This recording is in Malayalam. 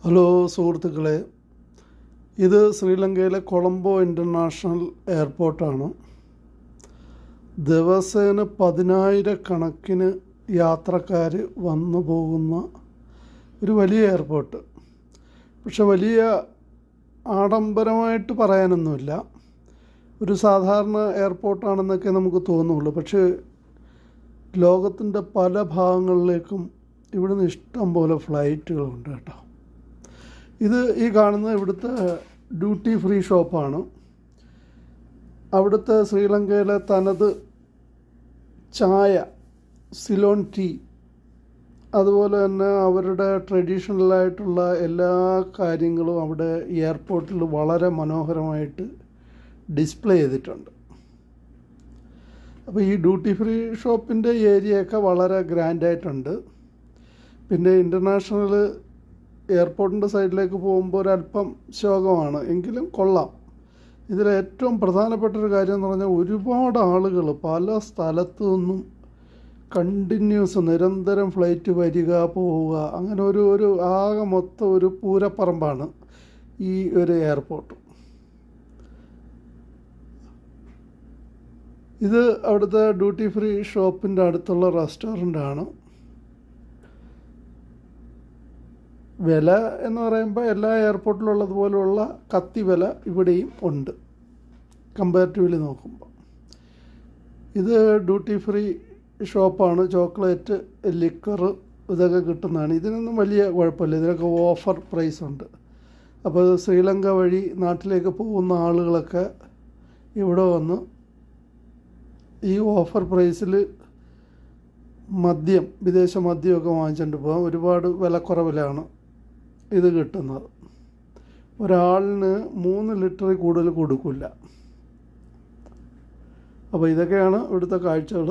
ഹലോ സുഹൃത്തുക്കളെ, ഇത് ശ്രീലങ്കയിലെ കൊളംബോ ഇൻ്റർനാഷണൽ എയർപോർട്ടാണ്. ദിവസേന 10,000 യാത്രക്കാർ വന്നു പോകുന്ന ഒരു വലിയ എയർപോർട്ട്. പക്ഷെ വലിയ ആഡംബരമായിട്ട് പറയാനൊന്നുമില്ല, ഒരു സാധാരണ എയർപോർട്ടാണെന്നൊക്കെ നമുക്ക് തോന്നുള്ളൂ. പക്ഷേ ലോകത്തിൻ്റെ പല ഭാഗങ്ങളിലേക്കും ഇവിടുന്ന് ഇഷ്ടം പോലെ ഫ്ലൈറ്റുകളുണ്ട് കേട്ടോ. ഇത് ഈ കാണുന്ന ഇവിടുത്തെ ഡ്യൂട്ടി ഫ്രീ ഷോപ്പാണ്. അവിടുത്തെ ശ്രീലങ്കയിലെ തനത് ചായ, സിലോൺ ടീ, അതുപോലെ തന്നെ അവരുടെ ട്രഡീഷണലായിട്ടുള്ള എല്ലാ കാര്യങ്ങളും അവിടെ എയർപോർട്ടിൽ വളരെ മനോഹരമായിട്ട് ഡിസ്പ്ലേ ചെയ്തിട്ടുണ്ട്. അപ്പോൾ ഈ ഡ്യൂട്ടി ഫ്രീ ഷോപ്പിൻ്റെ ഏരിയയൊക്കെ വളരെ ഗ്രാൻഡായിട്ടുണ്ട്. പിന്നെ ഇൻ്റർനാഷണൽ എയർപോർട്ടിൻ്റെ സൈഡിലേക്ക് പോകുമ്പോൾ ഒരല്പം ശോകമാണ്, എങ്കിലും കൊള്ളാം. ഇതിലേറ്റവും പ്രധാനപ്പെട്ടൊരു കാര്യം എന്ന് പറഞ്ഞാൽ ഒരുപാട് ആളുകൾ പല സ്ഥലത്തു നിന്നും കണ്ടിന്യൂസ് നിരന്തരം ഫ്ലൈറ്റ് വരിക പോവുക, അങ്ങനെ ഒരു ആകെ മൊത്തം ഒരു പൂരപ്പറമ്പാണ് ഈ ഒരു എയർപോർട്ട്. ഇത് അവിടുത്തെ ഡ്യൂട്ടി ഫ്രീ ഷോപ്പിൻ്റെ അടുത്തുള്ള റെസ്റ്റോറൻ്റാണ്. വില എന്ന് പറയുമ്പോൾ എല്ലാ എയർപോർട്ടിലുള്ളതുപോലെയുള്ള കത്തി വില ഇവിടെയും ഉണ്ട് കമ്പാരിറ്റീവ്ലി നോക്കുമ്പോൾ. ഇത് ഡ്യൂട്ടി ഫ്രീ ഷോപ്പാണ്. ചോക്ലേറ്റ്, ലിക്കർ ഇതൊക്കെ കിട്ടുന്നതാണ്. ഇതിനൊന്നും വലിയ കുഴപ്പമില്ല, ഇതിനൊക്കെ ഓഫർ പ്രൈസ് ഉണ്ട്. അപ്പോൾ ശ്രീലങ്ക വഴി നാട്ടിലേക്ക് പോകുന്ന ആളുകളൊക്കെ ഇവിടെ വന്ന് ഈ ഓഫർ പ്രൈസിൽ മദ്യം, വിദേശ മദ്യമൊക്കെ വാങ്ങിച്ചുകൊണ്ട് പോകാം. ഒരുപാട് വിലക്കുറവിലാണ് ഇത് കിട്ടുന്നത്. ഒരാളിന് 3 ലിറ്ററിൽ കൂടുതൽ കൊടുക്കില്ല. അപ്പോൾ ഇതൊക്കെയാണ് ഇവിടുത്തെ കാഴ്ചകൾ.